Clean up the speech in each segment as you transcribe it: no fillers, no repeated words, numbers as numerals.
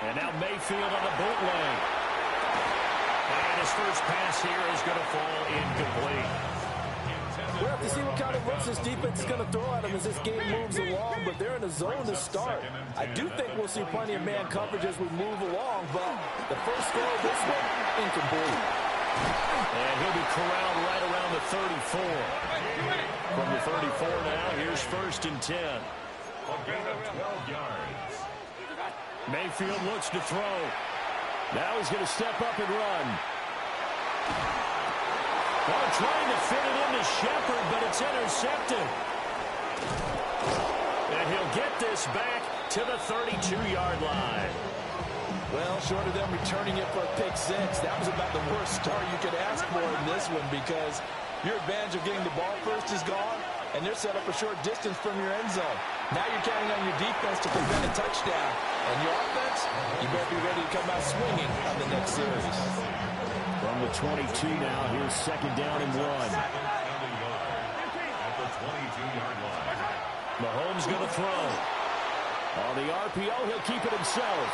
And now Mayfield on the bootleg. And his first pass here is going to fall incomplete. We'll have to see what kind of looks this defense is going to throw at them as this game moves along, but they're in a zone to start. I do think we'll see plenty of man coverage as we move along, but the first throw of this one, incomplete. And he'll be corralled right around the 34. From the 34 now, here's 1st and 10. A gain of 12 yards. Mayfield looks to throw. Now he's going to step up and run. Oh, trying to fit it into Shepard, but it's intercepted. And he'll get this back to the 32-yard line. Well, short of them returning it for a pick six, that was about the worst start you could ask for in this one because your advantage of getting the ball first is gone, and they're set up a short distance from your end zone. Now you're counting on your defense to prevent a touchdown. And your offense, you better be ready to come out swinging on the next series. From the 22 now, here's 2nd down and 1. At the 22-yard line. Mahomes going to throw. On the RPO, he'll keep it himself.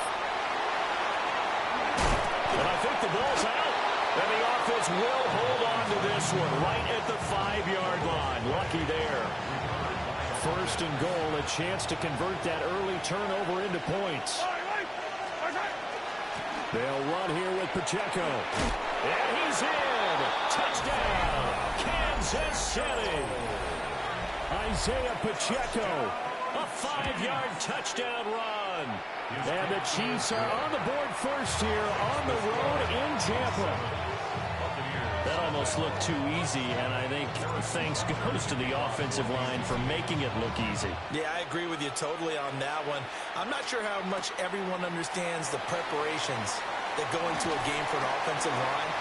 And I think the ball's out. And the offense will hold on to this one right at the 5-yard line. Lucky there. 1st and goal, a chance to convert that early turnover into points. They'll run here with Pacheco. And he's in. Touchdown, Kansas City. Isaiah Pacheco, a 5-yard touchdown run. And the Chiefs are on the board first here on the road in Tampa. That almost looked too easy, and I think thanks goes to the offensive line for making it look easy. Yeah, I agree with you totally on that one. I'm not sure how much everyone understands the preparations that go into a game for an offensive line,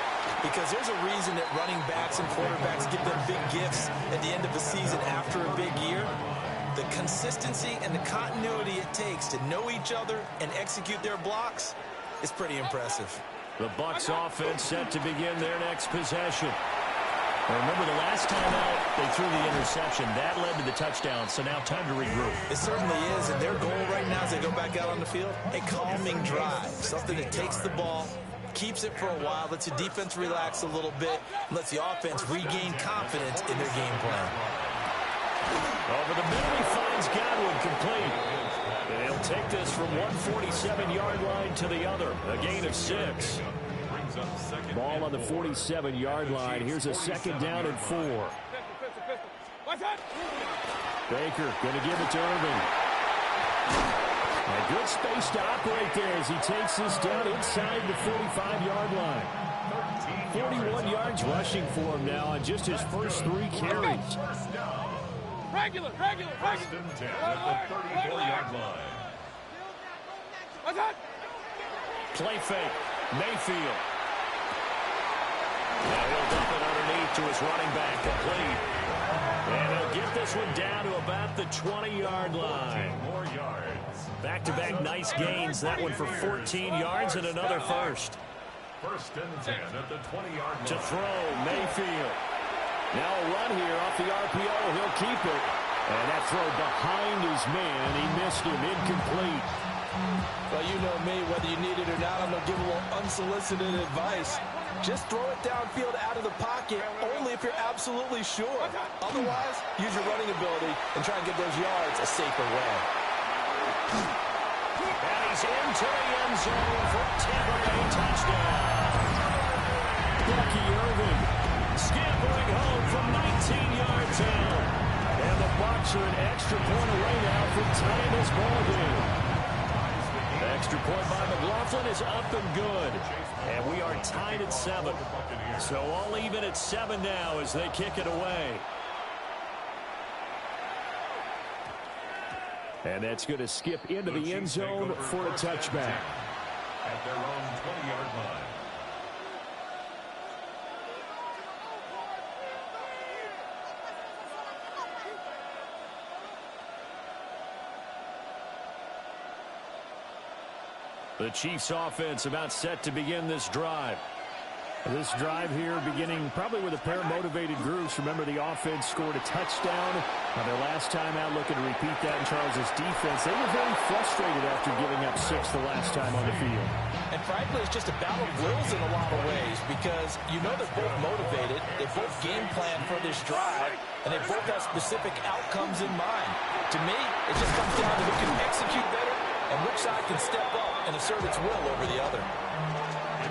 because there's a reason that running backs and quarterbacks give them big gifts at the end of the season after a big year. The consistency and the continuity it takes to know each other and execute their blocks is pretty impressive. The Bucs offense set to begin their next possession. Well, remember the last time out, they threw the interception. That led to the touchdown, so now time to regroup. It certainly is, and their goal right now as they go back out on the field, a calming drive, something that takes the ball, keeps it for a while, lets the defense relax a little bit, lets the offense regain confidence in their game plan. Over the middle, he finds Godwin complete. And he'll take this from 147-yard line to the other. A gain of 6. Ball on the 47-yard line. Here's a 2nd down and 4. Baker going to give it to Irving. A good space to operate there as he takes this down inside the 45-yard line. 41 yards rushing for him now on just his first 3 carries. Regular. 1st and 10 at the 34-yard line. Play fake. Mayfield. Now he'll dump it underneath to his running back, complete. And he'll get this one down to about the 20-yard line. 14 more yards. Back-to-back nice gains. That one for 14 yards and another first. 1st and 10 at the 20-yard line. To throw, Mayfield. Now a run here off the RPO. He'll keep it. And that throw behind his man. He missed him. Incomplete. Well, you know me, whether you need it or not, I'm going to give a little unsolicited advice. Just throw it downfield out of the pocket, only if you're absolutely sure. Otherwise, use your running ability and try and get those yards a safer way. And he's into the end zone for Tampa Bay touchdown. Bucky Irving scampering home from 19 yards out. And the Bucs are an extra point away now from tying this ball game. Extra point by McLaughlin is up and good. And we are tied at 7. So all even at 7 now as they kick it away. And that's going to skip into the end zone for a touchback. At their own 20-yard line. The Chiefs offense about set to begin this drive. This drive here beginning probably with a pair of motivated groups. Remember, the offense scored a touchdown. Their last time out, looking to repeat that in Charles' defense. They were very frustrated after giving up 6 the last time on the field. And frankly, it's just a battle of wills in a lot of ways because you know they're both motivated. They both game plan for this drive, and they both have specific outcomes in mind. To me, it just comes down to who can execute better and which side can step up and assert its will over the other.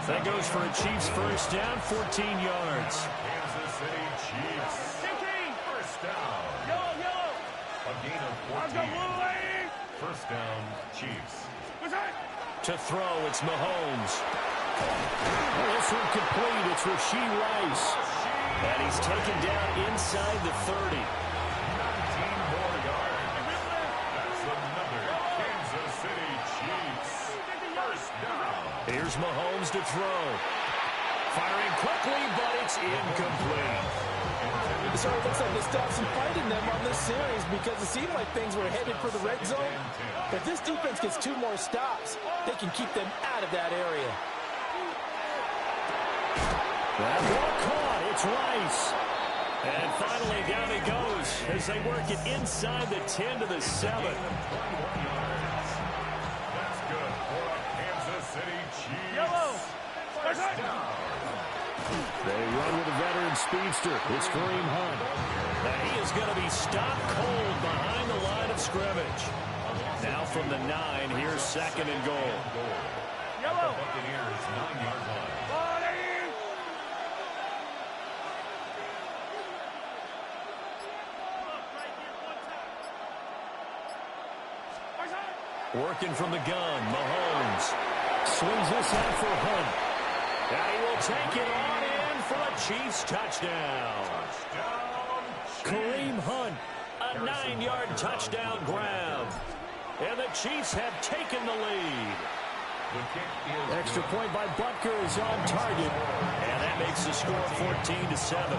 That goes for a Chiefs first down, 14 yards. Kansas City Chiefs. First down. Yellow. A gain of 14. First down, Chiefs. To throw, it's Mahomes. This one complete. It's Rashee Rice. And he's taken down inside the 30. 19 more yards. That's another Kansas City Chiefs. First down. Here's Mahomes to throw. Firing quickly, but it's incomplete. So it looks like they stopped some fight in them on this series because it seemed like things were headed for the red zone. If this defense gets 2 more stops, they can keep them out of that area. That ball caught. It's Rice. And finally, down he goes as they work it inside the 10 to the 7. That's good for a Kansas City Chiefs. Yellow. First down. They run with a veteran speedster. It's Kareem Hunt. Now he is going to be stopped cold behind the line of scrimmage. Now from the 9, here's 2nd and goal. Yellow. Buccaneers 9-yard line. Working from the gun, Mahomes. Swings this out for Hunt. And he will take it on in for a Chiefs touchdown. Kareem Hunt, a 9-yard touchdown grab. And the Chiefs have taken the lead. Extra point by Butker is on target. And that makes the score 14-7.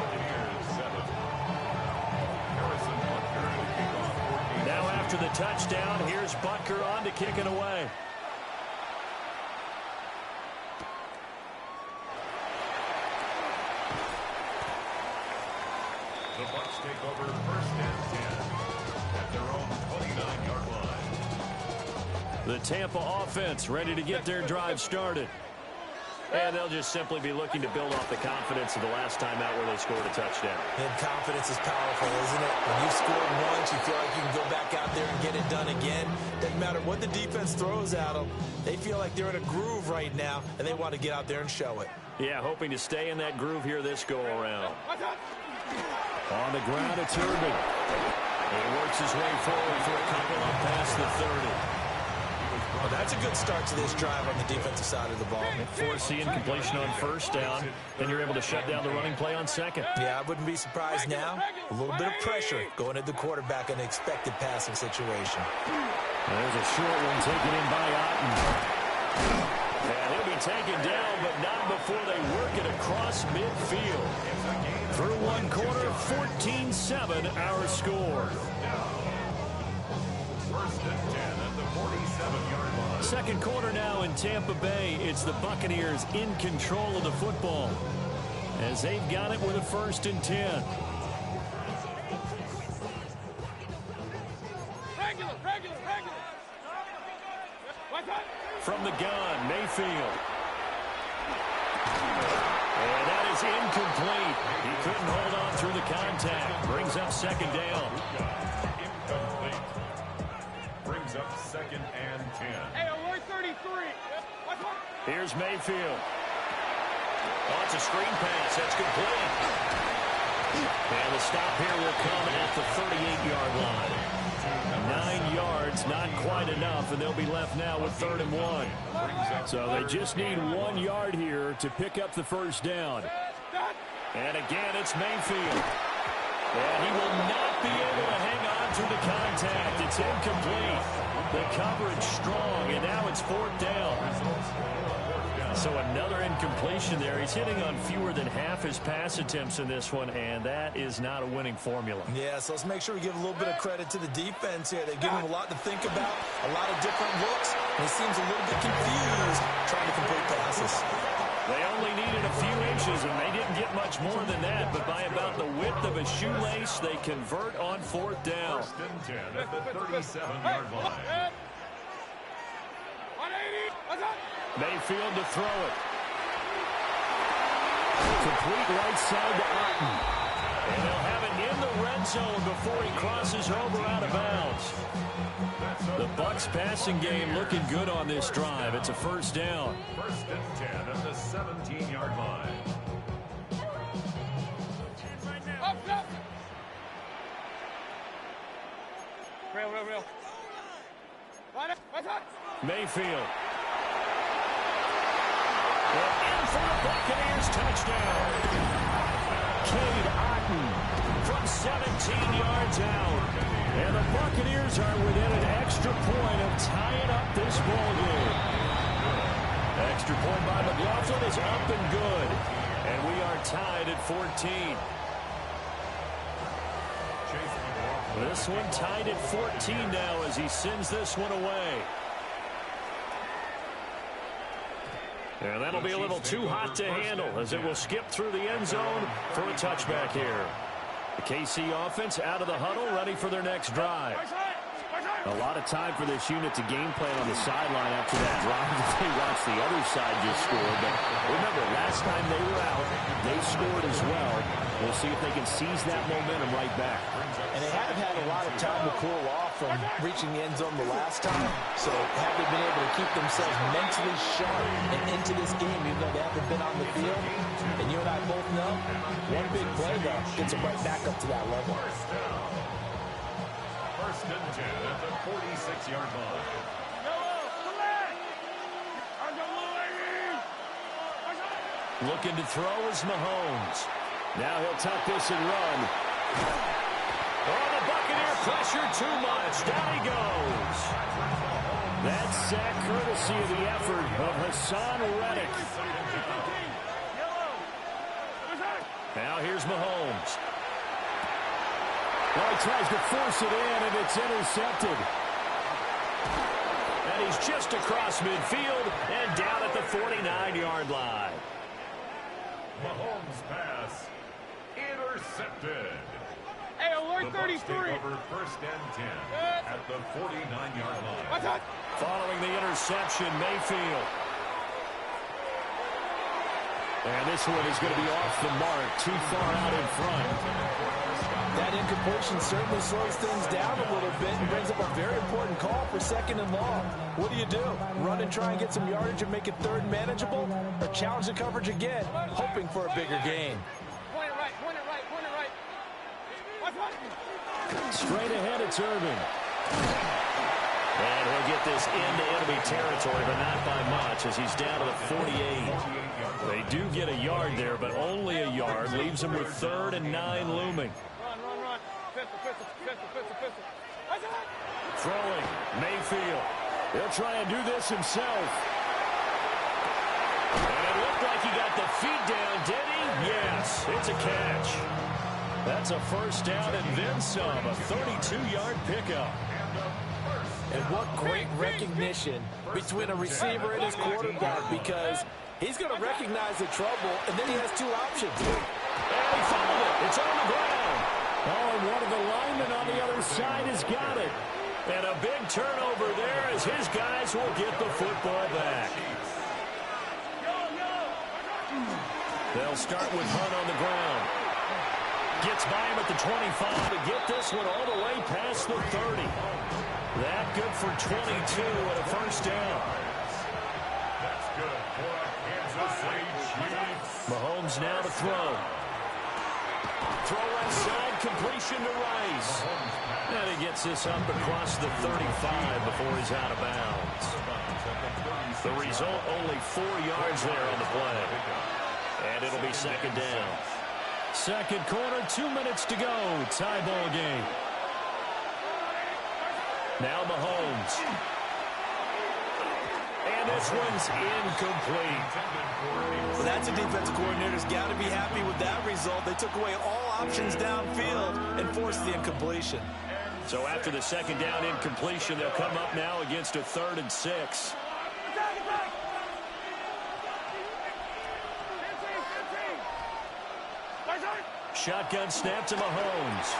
Now after the touchdown, here's Butker on to kick it away. The Bucs take over 1st and 10 at their own 29-yard line. The Tampa offense ready to get their drive started. And they'll just simply be looking to build off the confidence of the last time out where they scored a touchdown. And confidence is powerful, isn't it? When you've scored once, you feel like you can go back out there and get it done again. Doesn't matter what the defense throws at them. They feel like they're in a groove right now, and they want to get out there and show it. Yeah, hoping to stay in that groove here this go-around. On the ground, it's Urban. He works his way forward for a couple up past the 30. Well, that's a good start to this drive on the defensive side of the ball. Forcing completion on 1st down, and you're able to shut down the running play on 2nd. Yeah, I wouldn't be surprised now. A little bit of pressure going at the quarterback in an expected passing situation. There's a short one taken in by Otten. And he'll be taken down, but not before they work it across midfield. Through one quarter, 14-7 our score. 1st and 10 at the 47-yard line. 2nd quarter now in Tampa Bay. It's the Buccaneers in control of the football as they've got it with a 1st and 10. Regular. From the gun, Mayfield. And that is incomplete. He couldn't hold on through the contact. Brings up 2nd down. Incomplete. Brings up 2nd and 10. Hey, alert 33. Here's Mayfield. Oh, it's a screen pass. That's complete. And the stop here will come at the 38-yard line. 9 yards, not quite enough, and they'll be left now with 3rd and 1. So they just need 1 yard here to pick up the 1st down. And again, it's Mayfield. And he will not be able to hang on to the contact. It's incomplete. The coverage strong, and now it's 4th down. So another incompletion there. He's hitting on fewer than half his pass attempts in this one, and that is not a winning formula. Yeah, so let's make sure we give a little bit of credit to the defense here. They've given him a lot to think about, a lot of different looks, and he seems a little bit confused trying to complete passes. They only needed a few inches, and they didn't get much more than that. But by about the width of a shoelace, they convert on 4th down. First and 10 at the 37-yard line. Mayfield to throw it. Complete right side to Otten. And they'll have it in the red zone before he crosses over out of bounds. The Bucs passing game looking good on this drive. It's a 1st down. First and 10 at the 17-yard line. Real. Mayfield. And in for the Buccaneers touchdown. Cade Otten from 17 yards out. And the Buccaneers are within an extra point of tying up this ball game. Extra point by McLaughlin is up and good. And we are tied at 14. This one tied at 14 now as he sends this one away. And that'll be a little too hot to handle as it will skip through the end zone for a touchback here. The KC offense out of the huddle, ready for their next drive. A lot of time for this unit to game plan on the sideline after that drive that they watched the other side just score. But remember, last time they were out, they scored as well. We'll see if they can seize that momentum right back. And they have had a lot of time to cool off from reaching the end zone the last time. So have they been able to keep themselves mentally sharp and into this game, even though they haven't been on the field? And you and I both know, one big play, though, gets them right back up to that level. First and 10 at the 46-yard line. Looking to throw is Mahomes. Now he'll tuck this and run. Oh, the Buccaneer pressure too much. Down he goes. That's sack courtesy of the effort of Hassan Reddick. Now here's Mahomes. Well, he tries to force it in, and it's intercepted. And he's just across midfield and down at the 49-yard line. Mahomes' pass intercepted. Hey, alert The Bucs 33. take over first and 10 at the 49-yard line. Following the interception, Mayfield. And this one is going to be off the mark, too far out in front. That incompletion certainly slows things down a little bit and brings up a very important call for 2nd and long. What do? Run and try and get some yardage and make it 3rd manageable? Or challenge the coverage again, hoping for a bigger gain? Point it right. Straight ahead, it's Irvin. And he'll get this into enemy territory, but not by much as he's down to the 48. They do get a yard there, but only a yard. Leaves him with 3rd and 9 looming. Run. Pistol. Throwing, Mayfield. He'll try and do this himself. And it looked like he got the feet down, did he? Yes, it's a catch. That's a 1st down and then some, a 32-yard pickup. And what great recognition between a receiver and his quarterback, because he's going to recognize the trouble, and then he has 2 options. And he found it. It's on the ground. Oh, and one of the linemen on the other side has got it. And a big turnover there as his guys will get the football back. They'll start with Hunt on the ground. Gets by him at the 25 to get this one all the way past the 30. That good for 22 and a 1st down. That's good for a Kansas City Chiefs. Mahomes now to throw. Throw left side, completion to Rice. And he gets this up across the 35 before he's out of bounds. The result, only 4 yards there on the play. And it'll be 2nd down. 2nd quarter, 2 minutes to go. Tie ball game. Now Mahomes. And this one's incomplete. Well, that's a defensive coordinator's got to be happy with that result. They took away all options downfield and forced the incompletion. So after the 2nd down incompletion, they'll come up now against a 3rd and 6. shotgun snap to Mahomes.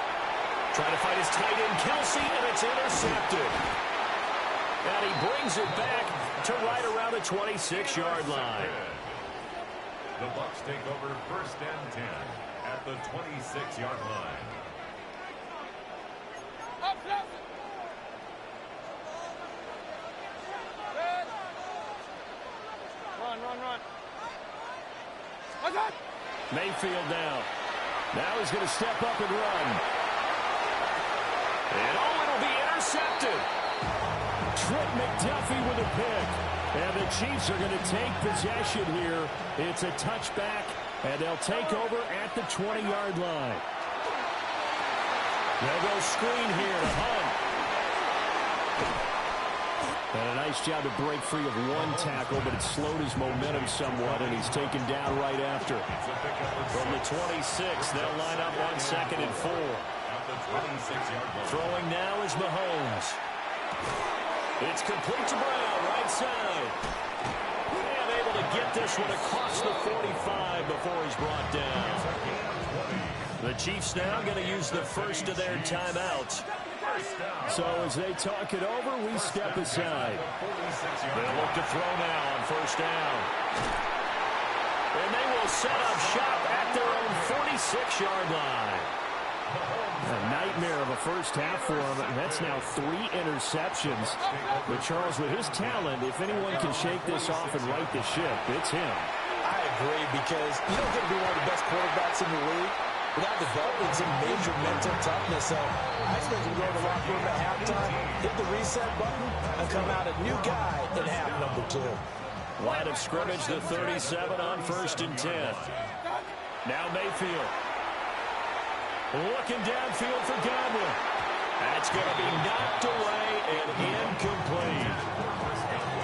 Trying to find his tight end, Kelsey, and it's intercepted. And he brings it back to right around the 26-yard line. The Bucs take over 1st and 10 at the 26-yard line. Up, up. Good. Run. What's that? Mayfield now. Now he's going to step up and run. And it'll be intercepted. Trent McDuffie with a pick. And the Chiefs are going to take possession here. It's a touchback, and they'll take over at the 20-yard line. They'll go screen here to Hunt. And a nice job to break free of one tackle, but it slowed his momentum somewhat, and he's taken down right after. From the 26, they'll line up on 2nd and 4. Throwing now is Mahomes. It's complete to Brown, right side. And able to get this one across the 45 before he's brought down. The Chiefs now going to use the first of their timeouts. So as they talk it over, we step aside. They'll look to throw now on 1st down. And they will set up shop at their own 46-yard line. A nightmare of a first half for him. That's now 3 interceptions. But Charles, with his talent, if anyone can shake this off and right the ship, it's him. I agree, because you don't get to be one of the best quarterbacks in the league without developing some major mental toughness. So I expect him to go to the locker room at halftime, hit the reset button, and come out a new guy in half number 2. Line of scrimmage, the 37 on 1st and 10. Now Mayfield. Looking downfield for Godwin. That's going to be knocked away and incomplete.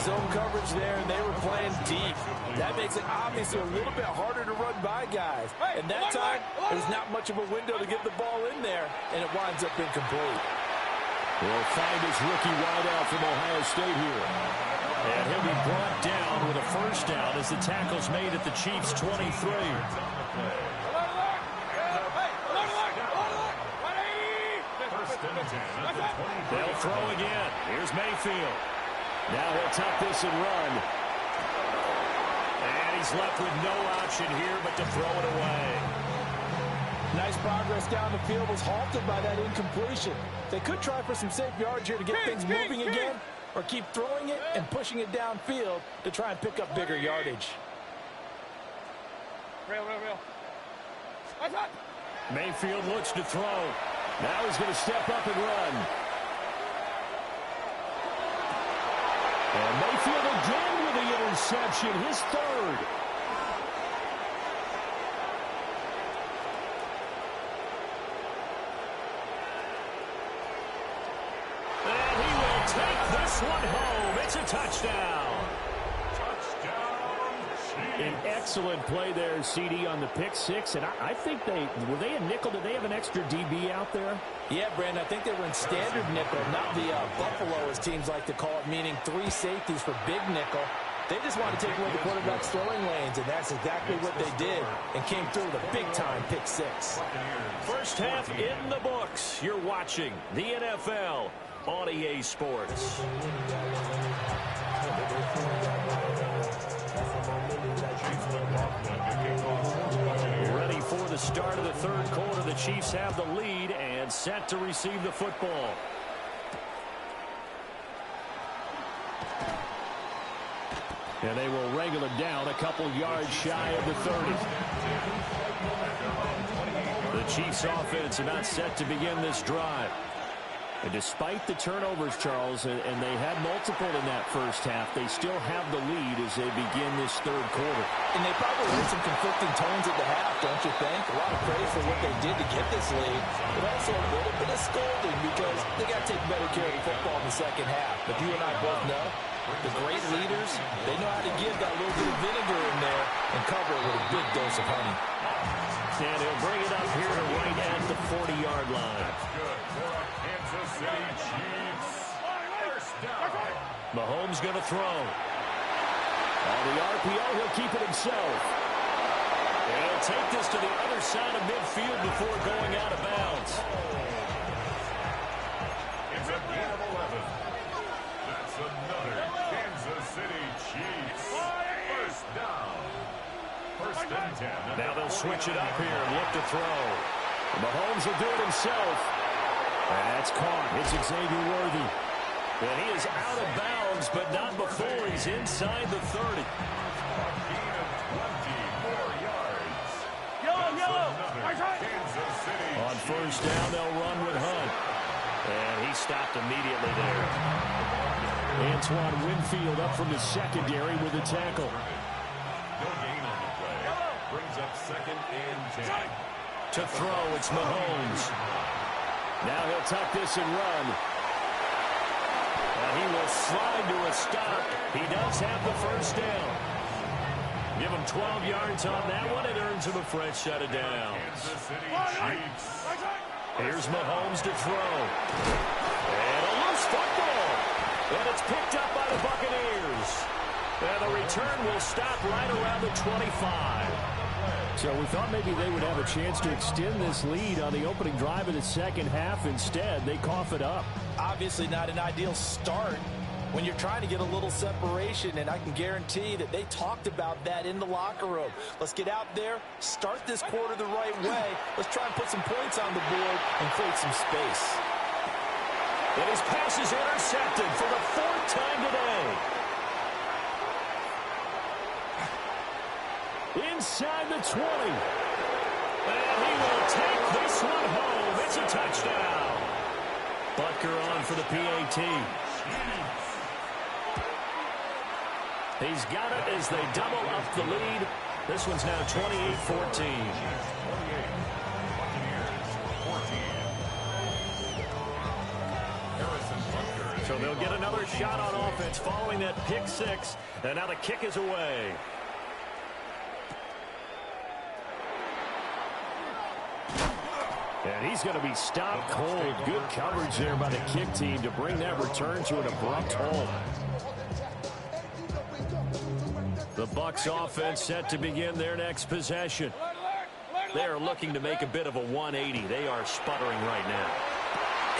Zone coverage there, and they were playing deep. That makes it obviously a little bit harder to run by guys. And that time, there's not much of a window to get the ball in there, and it winds up incomplete. We'll find his rookie wideout from Ohio State here. And he'll be brought down with a first down as the tackle's made at the Chiefs' 23. They'll throw again. Here's Mayfield. Now he'll tuck this and run. And he's left with no option here but to throw it away. Nice progress down the field, was halted by that incompletion. They could try for some safe yards here to get things moving again, or keep throwing it and pushing it downfield to try and pick up bigger yardage. Real. Mayfield looks to throw. Now he's going to step up and run. And Mayfield again with the interception, his 3rd. And he will take this one home. It's a touchdown. An excellent play there, CD, on the pick 6. And I think were they a nickel? Did they have an extra DB out there? Yeah, Brandon, I think they were in standard nickel, not the Buffalo, as teams like to call it, meaning 3 safeties for big nickel. They just wanted to take away the quarterback's throwing lanes, and that's exactly what they did, and came through with a big-time pick 6. First half in the books. You're watching the NFL on EA Sports. Ready for the start of the 3rd quarter. The Chiefs have the lead and set to receive the football. And they will wrangle it down a couple yards shy of the 30. The Chiefs offense about set to begin this drive. And despite the turnovers, Charles, and they had multiple in that first half, they still have the lead as they begin this 3rd quarter. And they probably heard some conflicting tones at the half, don't you think? A lot of praise for what they did to get this lead, but also a little bit of scolding because they got to take better care of the football in the second half. But you and I both know the great leaders, they know how to give that little bit of vinegar in there and cover it with a big dose of honey. And he'll bring it up here to right at the 40-yard line. Kansas City Chiefs. First down. Mahomes going to throw. On the RPO, he'll keep it himself. He'll take this to the other side of midfield before going out of bounds. It's a gain of 11. That's another Kansas City Chiefs first down. First and 10. Now they'll switch it up here and look to throw. Mahomes will do it himself. That's caught. It's Xavier Worthy. And he is out of bounds, but not before he's inside the 30. A gain of 24 yards. Yellow. Kansas City On first down, they'll run with Hunt. And he stopped immediately there. Antoine Winfield up from the secondary with a tackle. No gain on the play. Brings up second and 10. To throw, it's Mahomes. Now he'll tuck this and run. And he will slide to a stop. He does have the first down. Give him 12 yards on that one. It earns him a fresh set of downs. Kansas City Chiefs. Here's Mahomes to throw. And a loose football. And it's picked up by the Buccaneers. And the return will stop right around the 25. So we thought maybe they would have a chance to extend this lead on the opening drive of the second half. Instead, they cough it up. Obviously not an ideal start when you're trying to get a little separation, and I can guarantee that they talked about that in the locker room. Let's get out there, start this quarter the right way. Let's try and put some points on the board and create some space. And his pass is intercepted for the fourth time today. Inside the 20. And he will take this one home. It's a touchdown. Butker on for the PAT. He's got it as they double up the lead. This one's now 28-14. So they'll get another shot on offense following that pick six. And now the kick is away. And he's going to be stopped cold. Good coverage there by the kick team to bring that return to an abrupt halt. The Bucs offense set to begin their next possession. They are looking to make a bit of a 180. They are sputtering right now.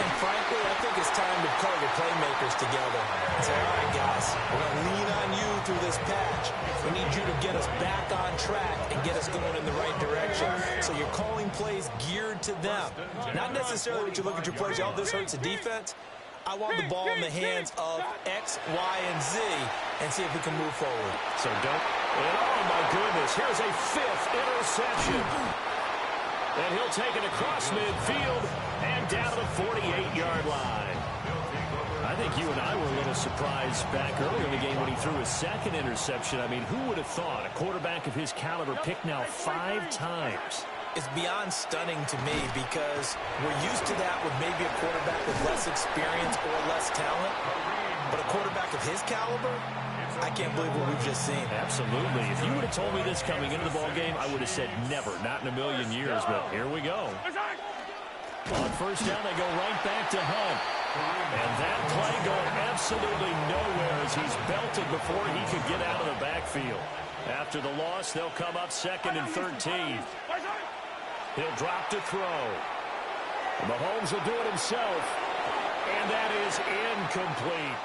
And frankly, I think it's time to call your playmakers together and say, all right, guys, we're going to lean on you through this patch. We need you to get us back on track and get us going in the right direction. So you're calling plays geared to them. Not necessarily what you look at your plays, oh, this hurts the defense. I want the ball in the hands of X, Y, and Z and see if we can move forward. So don't. And oh, my goodness, here's a fifth interception. And he'll take it across midfield and down to the 48-yard line. I think you and I were a little surprised back earlier in the game when he threw his second interception. I mean, who would have thought a quarterback of his caliber picked now 5 times? It's beyond stunning to me because we're used to that with maybe a quarterback with less experience or less talent. But a quarterback of his caliber, I can't believe what we've just seen. Absolutely. If you would have told me this coming into the ball game, I would have said never, not in a million years. But here we go. On first down, they go right back to Hunt. And that play going absolutely nowhere as he's belted before he could get out of the backfield. After the loss, they'll come up second and 13. He'll drop to throw. Mahomes will do it himself. And that is incomplete.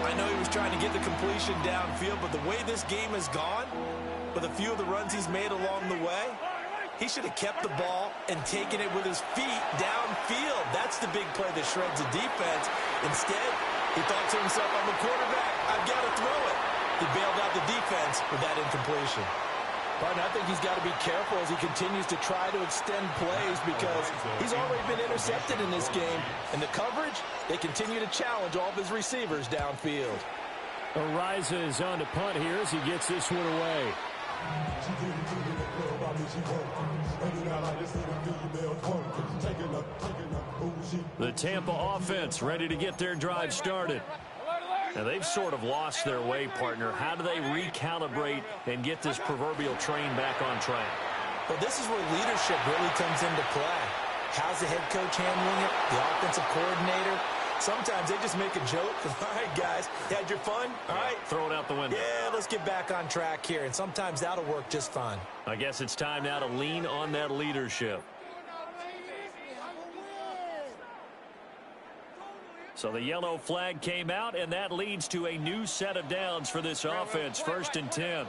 I know he was trying to get the completion downfield, but the way this game has gone, with a few of the runs he's made along the way, he should have kept the ball and taken it with his feet downfield. That's the big play that shreds the defense. Instead, he thought to himself, I'm a quarterback, I've got to throw it. He bailed out the defense with that incompletion. Partner, I think he's got to be careful as he continues to try to extend plays because he's already been intercepted in this game. And the coverage, they continue to challenge all of his receivers downfield. Ariza is on to punt here as he gets this one away. The Tampa offense ready to get their drive started. Now, they've sort of lost their way, partner. How do they recalibrate and get this proverbial train back on track? Well, this is where leadership really comes into play. How's the head coach handling it? The offensive coordinator? Sometimes they just make a joke. All right, guys, you had your fun? All right. Throw it out the window. Yeah, let's get back on track here, and sometimes that'll work just fine. I guess it's time now to lean on that leadership. So the yellow flag came out, and that leads to a new set of downs for this offense. 1st and 10.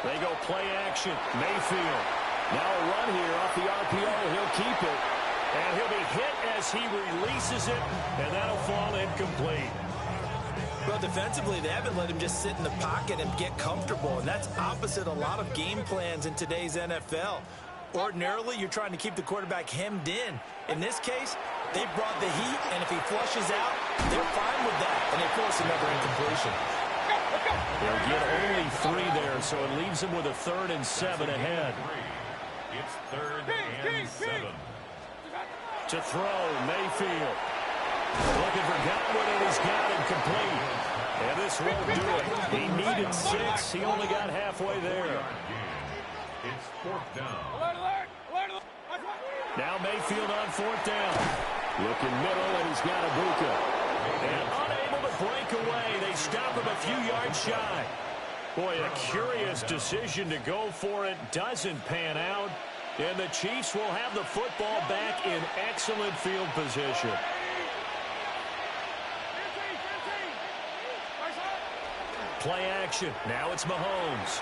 They go play action. Mayfield. Now a run here off the RPO. He'll keep it. And he'll be hit as he releases it, and that'll fall incomplete. Well, defensively, they haven't let him just sit in the pocket and get comfortable, and that's opposite a lot of game plans in today's NFL. Ordinarily, you're trying to keep the quarterback hemmed in. In this case, they brought the heat, and if he flushes out, they're fine with that, and they force another incompletion. They'll get only 3 there, so it leaves them with a 3rd and 7 ahead. It's 3rd and 7. To throw, Mayfield. Looking for Godwin, and he's got him complete. And this won't do it. He needed 6. He only got halfway there. It's 4th down. Now Mayfield on 4th down. Looking middle, and he's got Ibuka. And unable to break away. They stop him a few yards shy. Boy, a curious decision to go for it. Doesn't pan out. And the Chiefs will have the football back in excellent field position. Play action. Now it's Mahomes.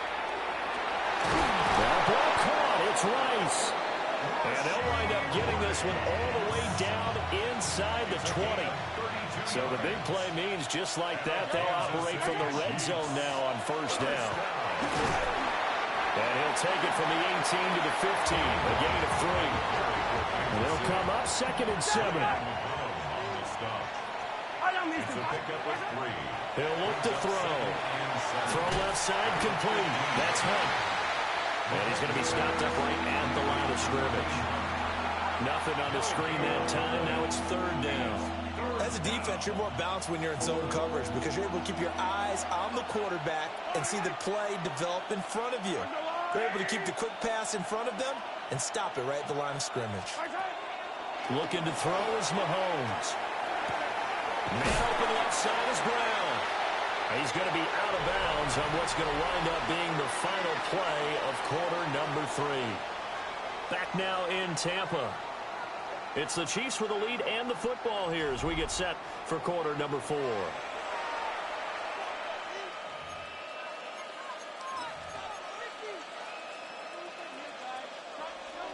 That ball caught. It's Rice. And they'll wind up getting this one all the way down inside the 20. So the big play means just like that, they'll operate from the red zone now on 1st down. And he'll take it from the 18 to the 15, a gain of 3. And they'll come up 2nd and 7. He'll look to throw. Throw left side complete. That's Hunt. And he's going to be stopped up right at the line of scrimmage. Nothing on the screen that time. Now it's 3rd down. As a defense, you're more balanced when you're in zone coverage because you're able to keep your eyes on the quarterback and see the play develop in front of you. They're able to keep the quick pass in front of them and stop it right at the line of scrimmage. Looking to throw is Mahomes. Man open left side is Brown. He's going to be out of bounds on what's going to wind up being the final play of quarter number 3. Back now in Tampa. It's the Chiefs with the lead and the football here as we get set for quarter number 4.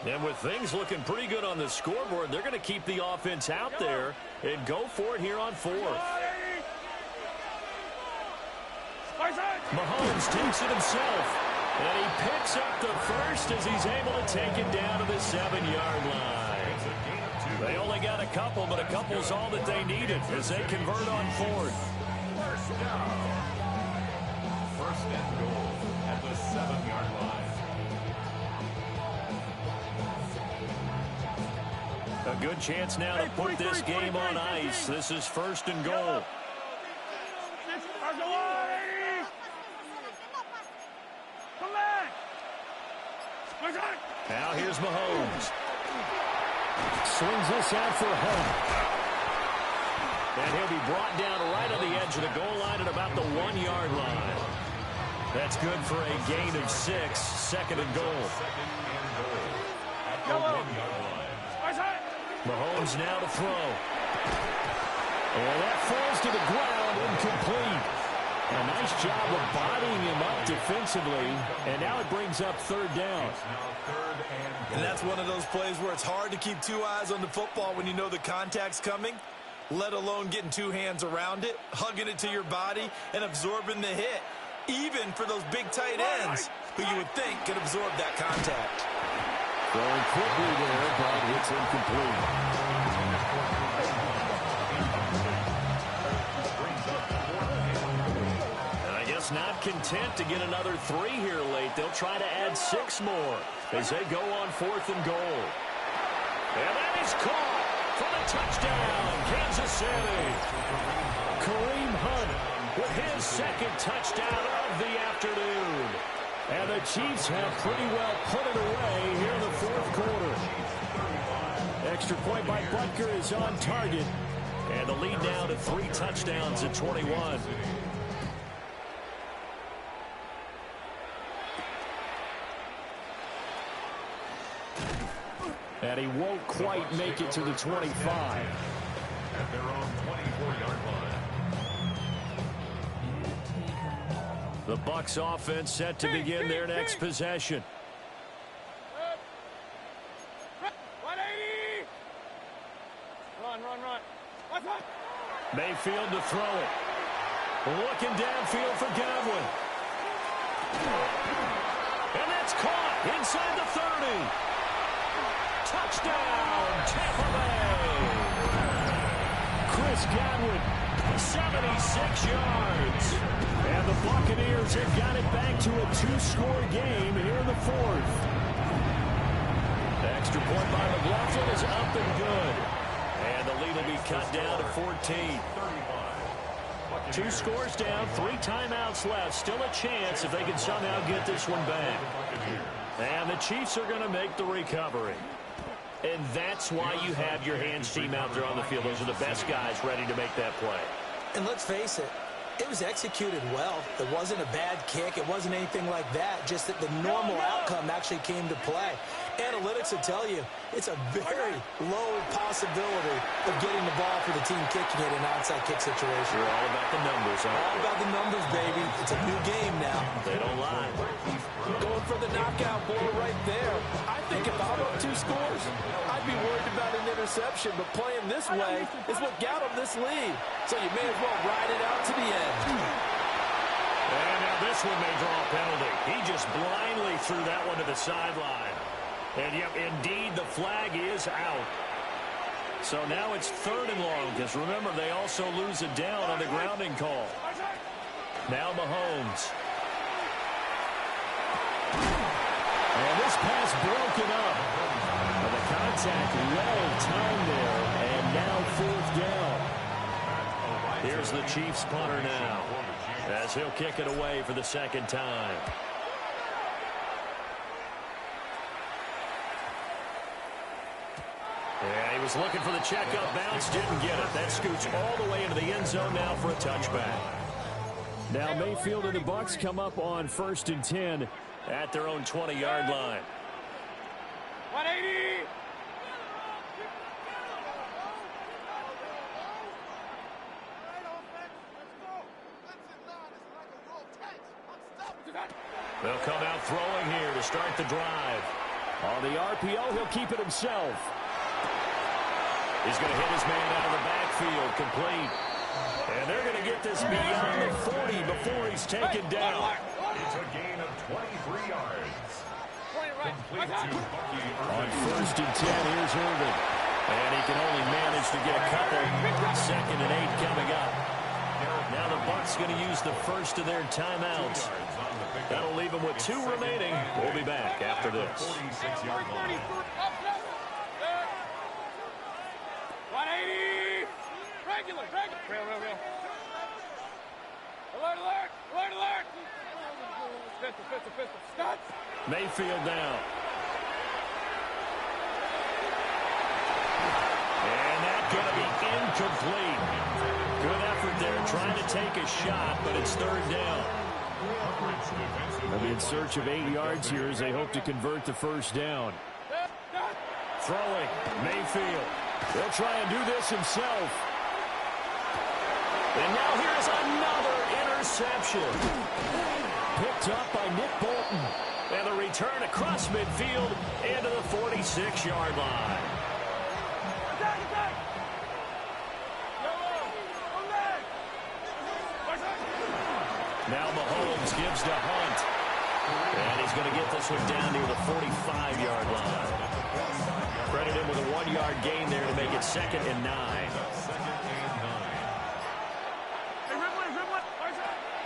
And with things looking pretty good on the scoreboard, they're going to keep the offense out there and go for it here on 4th. Mahomes takes it himself. And he picks up the first as he's able to take it down to the 7-yard line. They only got a couple, but a couple's all that they needed as they convert on 4th. 1st and goal at the 7-yard line. A good chance now to put this game on ice. This is 1st and goal. Now here's Mahomes. Swings this out for Hunt. And he'll be brought down right on the edge of the goal line at about the 1-yard line. That's good for a gain of 6. 2nd and goal. Mahomes now to throw. And that falls to the ground, incomplete. A nice job of bodying him up defensively, and now it brings up 3rd down. And that's one of those plays where it's hard to keep 2 eyes on the football when you know the contact's coming, let alone getting 2 hands around it, hugging it to your body, and absorbing the hit, even for those big tight ends who you would think could absorb that contact. Throwing quickly there, but it's incomplete. Not content to get another 3 here late. They'll try to add 6 more as they go on 4th and goal. And that is caught for the touchdown, Kansas City. Kareem Hunt with his 2nd touchdown of the afternoon. And the Chiefs have pretty well put it away here in the 4th quarter. extra point by Butker is on target. And the lead now to 3 touchdowns at 21. And he won't quite make it to the 25. At their own 24-yard line. The Bucs offense set to begin their next possession. 180. Run. Mayfield to throw it. Looking downfield for Godwin. And that's caught inside the 30. Touchdown, Tampa Bay. Chris Godwin, 76 yards. And the Buccaneers have got it back to a 2-score game here in the 4th. The extra point by McLaughlin is up and good. And the lead will be cut down to 14. 2 scores down, 3 timeouts left. Still a chance if they can somehow get this one back. And the Chiefs are going to make the recovery. And that's why you have your hands team out there on the field. Those are the best guys ready to make that play. And let's face it, it was executed well. It wasn't a bad kick. It wasn't anything like that. Just that the normal outcome actually came to play. Analytics will tell you it's a very low possibility of getting the ball for the team kicking it in an onside kick situation. You're all about the numbers, aren't you? All about the numbers, baby. It's a new game now. They don't lie. Going for the knockout blow right there. I think if I'm up 2 scores, I'd be worried about an interception. But playing this way is what got them this lead. So you may as well ride it out to the end. And now this one may draw a penalty. He just blindly threw that one to the sideline. And yep, indeed, the flag is out. So now it's 3rd and long, because remember, they also lose it down on the grounding call. Now Mahomes. And this pass broken up. And the contact well timed there, and now 4th down. Here's the Chiefs punter now, as he'll kick it away for the 2nd time. Yeah, he was looking for the checkup bounce, didn't get it. That scoots all the way into the end zone now for a touchback. Now Mayfield and the Bucs come up on 1st and 10 at their own 20-yard line. 180. They'll come out throwing here to start the drive. On the RPO, he'll keep it himself. He's going to hit his man out of the backfield, complete. And they're going to get this beyond the 40 before he's taken down. It's a gain of 23 yards. Complete to Bucky On Irving. 1st and 10, here's Irvin. And he can only manage to get a couple. 2nd and 8 coming up. Now the Bucs going to use the first of their timeouts. That'll leave them with 2 remaining. We'll be back after this. 46-yard line. 180. Regular. Real. Alert. Pistol. Stop. Mayfield down. And that's going to be incomplete. Good effort there, trying to take a shot, but it's 3rd down. They'll be in search of 8 yards here as they hope to convert the 1st down. Throwing, Mayfield. He'll try and do this himself. And now here's another interception. Picked up by Nick Bolton. And the return across midfield into the 46-yard line. Now Mahomes gives to Hunt. And he's going to get this one down near the 45-yard line. Credit him with a 1-yard gain there to make it 2nd and 9.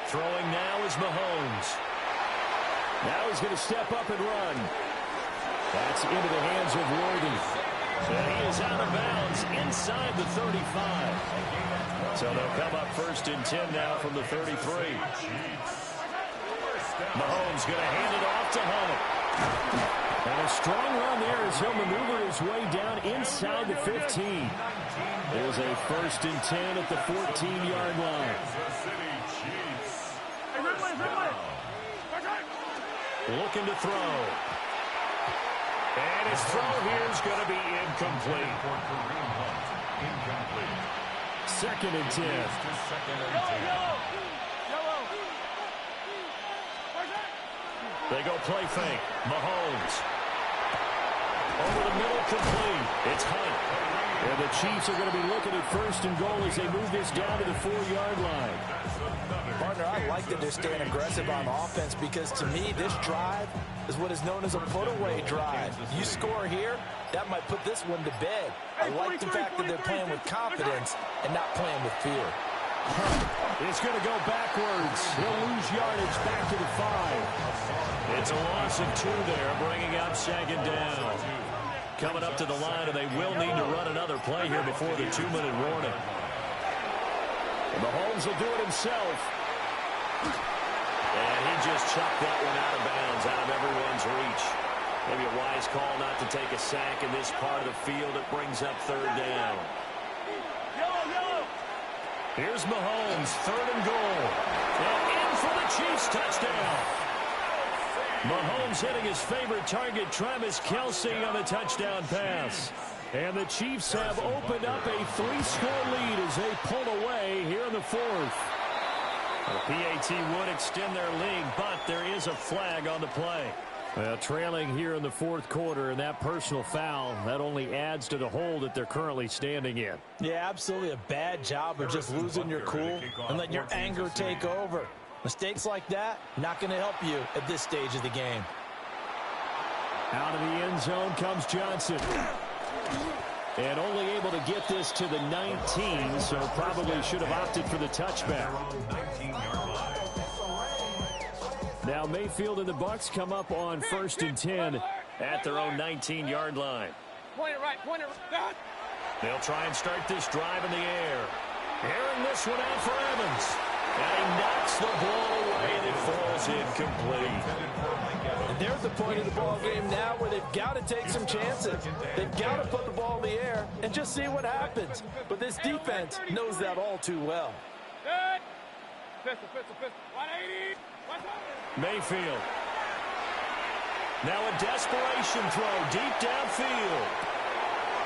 Throwing now is Mahomes. Now he's going to step up and run. That's into the hands of Worthy. And he is out of bounds inside the 35. So they'll come up 1st and 10 now from the 33. Mahomes going to hand it off to Hunt. And a strong run there as he'll maneuver his way down inside the 15. There's a 1st and 10 at the 14-yard line. Looking to throw. And his throw here is going to be incomplete. 2nd and 10. They go play fake. Mahomes. Over the middle, complete. It's Hunt. And the Chiefs are going to be looking at 1st and goal as they move this down to the 4-yard line. Partner, I like that they're staying aggressive on offense because, to me, this drive is what is known as a put-away drive. You score here, that might put this one to bed. I like the fact that they're playing with confidence and not playing with fear. It's going to go backwards. He'll lose yardage back to the 5. It's a loss of 2 there, bringing up 2nd down. Coming up to the line, and they will need to run another play here before the 2-minute warning. And Mahomes will do it himself. And he just chucked that one out of bounds, out of everyone's reach. Maybe a wise call not to take a sack in this part of the field. It brings up 3rd down. Here's Mahomes, 3rd and goal. And in for the Chiefs, touchdown. Mahomes hitting his favorite target, Travis Kelce, on the touchdown pass. And the Chiefs have opened up a 3-score lead as they pull away here in the 4th. The PAT would extend their lead, but there is a flag on the play. Well, trailing here in the 4th quarter, and that personal foul, that only adds to the hole that they're currently standing in. Yeah, absolutely a bad job of just losing your cool and letting your anger take over. Mistakes like that, not going to help you at this stage of the game. Out of the end zone comes Johnson. And only able to get this to the 19, so probably should have opted for the touchback. Now Mayfield and the Bucs come up on 1st and 10 at their own 19-yard line. Point it right, point it right. They'll try and start this drive in the air. Airing this one out for Evans. And he knocks the ball away, and it falls incomplete. And there's the point of the ball game now where they've got to take some chances. They've got to put the ball in the air and just see what happens. But this defense knows that all too well. Pistol, 180. Mayfield. Now a desperation throw deep downfield.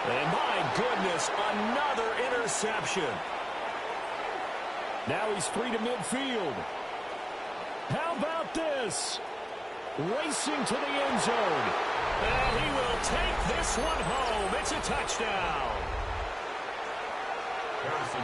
And my goodness, another interception. Now he's free to midfield. How about this? Racing to the end zone. And he will take this one home. It's a touchdown.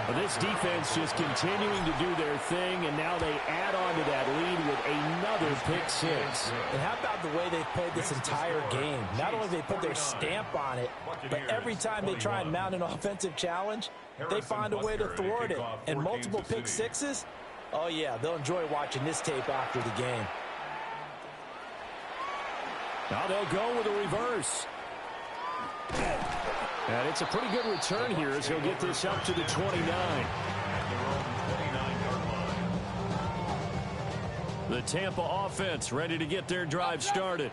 But this defense just continuing to do their thing, and now they add on to that lead with another pick 6. And how about the way they've played this entire game? Not only have they put their stamp on it, but every time they try and mount an offensive challenge, they find a way to thwart it. And multiple pick 6s, oh yeah, they'll enjoy watching this tape after the game. Now they'll go with a reverse. And it's a pretty good return here as he'll get this up to the 29. The Tampa offense ready to get their drive started.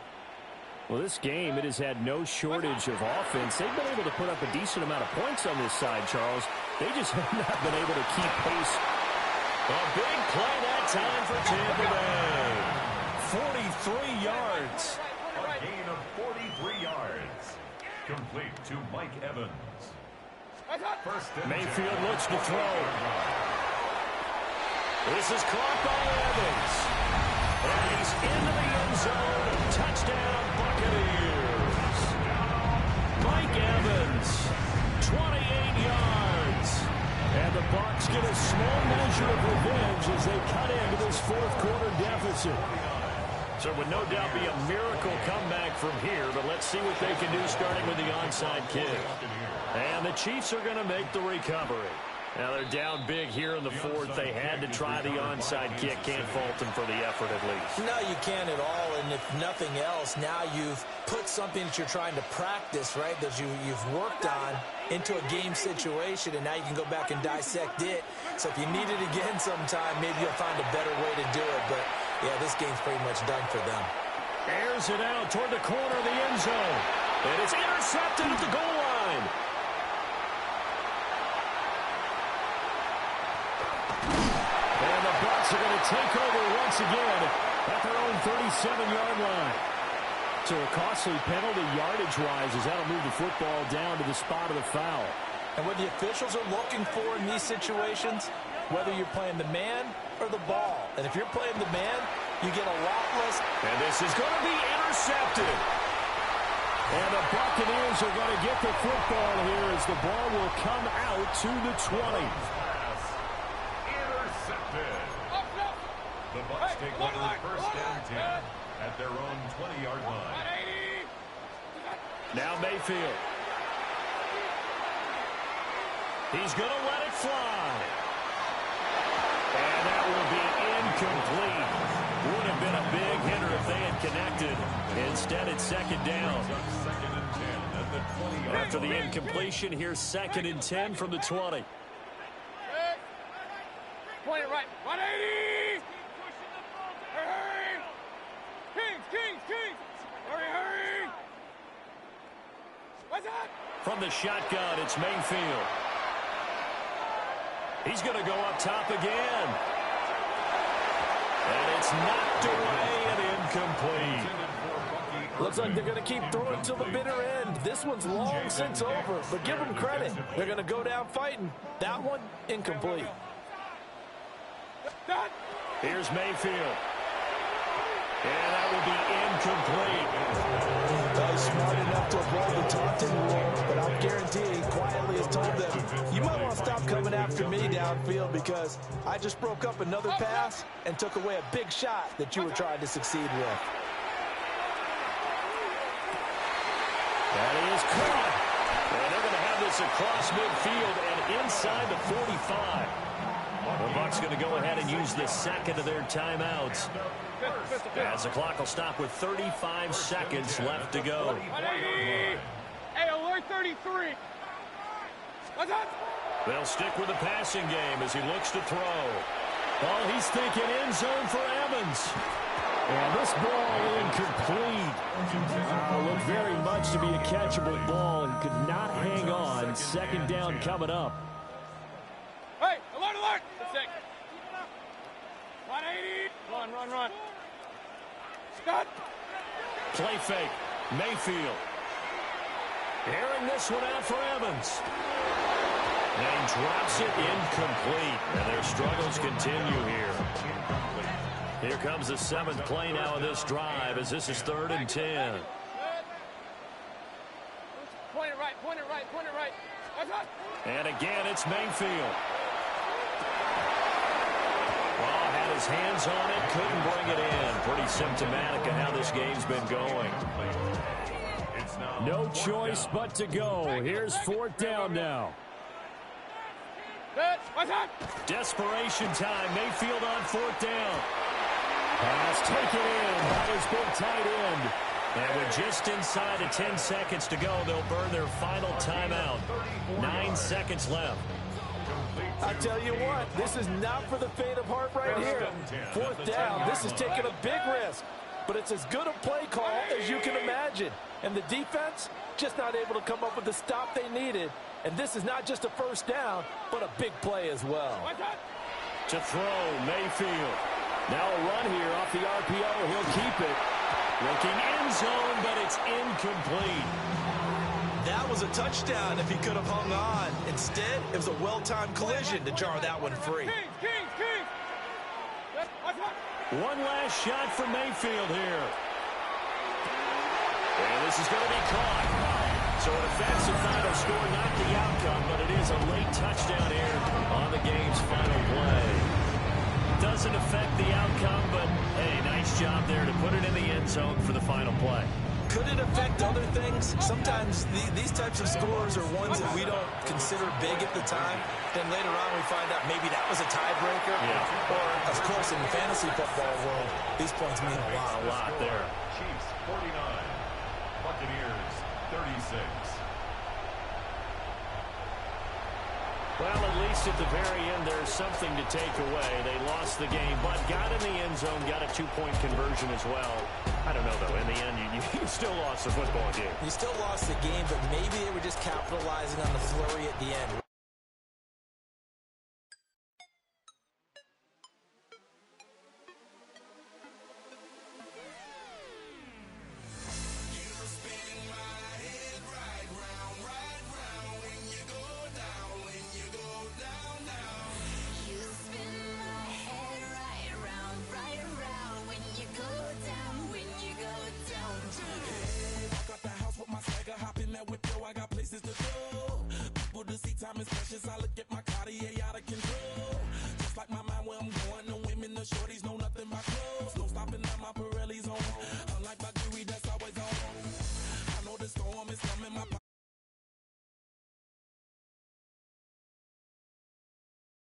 Well, this game, it has had no shortage of offense. They've been able to put up a decent amount of points on this side, Charles. They just have not been able to keep pace. A big play that time for Tampa Bay. 43 yards. A gain of 43 yards. Complete to Mike Evans. Mayfield looks to throw. This is caught by Evans. And he's into the end zone. Touchdown, Buccaneers. Mike Evans, 28 yards. And the Bucs get a small measure of revenge as they cut into this 4th quarter deficit. So it would no doubt be a miracle comeback from here, but let's see what they can do starting with the onside kick. And the Chiefs are going to make the recovery. Now they're down big here in the 4th. They had to try the onside kick. Can't fault them for the effort at least. No, you can't at all. And if nothing else, now you've put something that you're trying to practice, right, that you've worked on into a game situation, and now you can go back and dissect it. So if you need it again sometime, maybe you'll find a better way to do it. But, yeah, this game's pretty much done for them. Airs it out toward the corner of the end zone. And it's intercepted at the goal line. And the Bucs are going to take over once again at their own 37-yard line. So a costly penalty yardage-wise as that'll move the football down to the spot of the foul. And what the officials are looking for in these situations, whether you're playing the man or the ball. And if you're playing the man, you get a lot less. And this is going to be intercepted. And the Buccaneers are going to get the football here as the ball will come out to the 20. Pass intercepted. The Bucs take over first and 10 at their own 20-yard line. Now Mayfield. He's going to let it fly. And that will be incomplete. Would have been a big hitter if they had connected. Instead, it's second down. Second and 10 at the 20-yard line. After the incompletion, here's second and 10 from the 20. Point it right. 180. Hurry. Kings. Hurry. What's that? From the shotgun, it's Mayfield. He's going to go up top again. And it's knocked away and incomplete. Looks like they're going to keep throwing till the bitter end. This one's long since over, but give them credit. They're going to go down fighting. That one, incomplete. Here's Mayfield. And that will be incomplete. He's smart enough to avoid the taunting rule, but I'll guarantee he quietly has told them, you might want to stop coming after me downfield because I just broke up another pass and took away a big shot that you were trying to succeed with. That is caught. And they're going to have this across midfield and inside the 45. The Bucs going to go ahead and use the second of their timeouts. As the clock will stop with 35 seconds left to go. 180. Hey, alert 33. What's that? They'll stick with the passing game as he looks to throw. Oh, he's thinking end zone for Evans. And this ball incomplete. Looked very much to be a catchable ball and could not hang on. Second down coming up. Hey, alert. 180. Run. Stop. Play fake. Mayfield. Airing this one out for Evans. And drops it incomplete. And their struggles continue here. Here comes the seventh play now of this drive as this is 3rd and 10. Point it right. What's that? And again, it's Mayfield. Well, had his hands on it, couldn't bring it in. Pretty symptomatic of how this game's been going. No choice but to go. Here's 4th down now. What's that? Desperation time. Mayfield on 4th down. Pass taken in by his big tight end. And with just inside of 10 seconds to go, they'll burn their final timeout. 9 seconds left. I tell you what, this is not for the faint of heart right here. 4th down, this is taking a big risk. But it's as good a play call as you can imagine. And the defense, just not able to come up with the stop they needed. And this is not just a 1st down, but a big play as well. To throw, Mayfield. Now a run here off the RPO. He'll keep it. Looking end zone, but it's incomplete. That was a touchdown if he could have hung on. Instead, it was a well-timed collision to jar that one free. King. One last shot for Mayfield here. And this is going to be caught. So an offensive final score, not the outcome, but it is a late touchdown here on the game's final play. Doesn't affect the outcome, but hey, nice job there to put it in the end zone for the final play. Could it affect other things? Sometimes these types of scores are ones that we don't consider big at the time. Then later on we find out maybe that was a tiebreaker. Yeah. Or, of course, in the fantasy football world, these points mean a lot. A lot there. Chiefs 49, Buccaneers 36. Well, at least at the very end, there's something to take away. They lost the game, but got in the end zone, got a 2-point conversion as well. I don't know, though. In the end, you still lost the football game. You still lost the game, but maybe they were just capitalizing on the flurry at the end.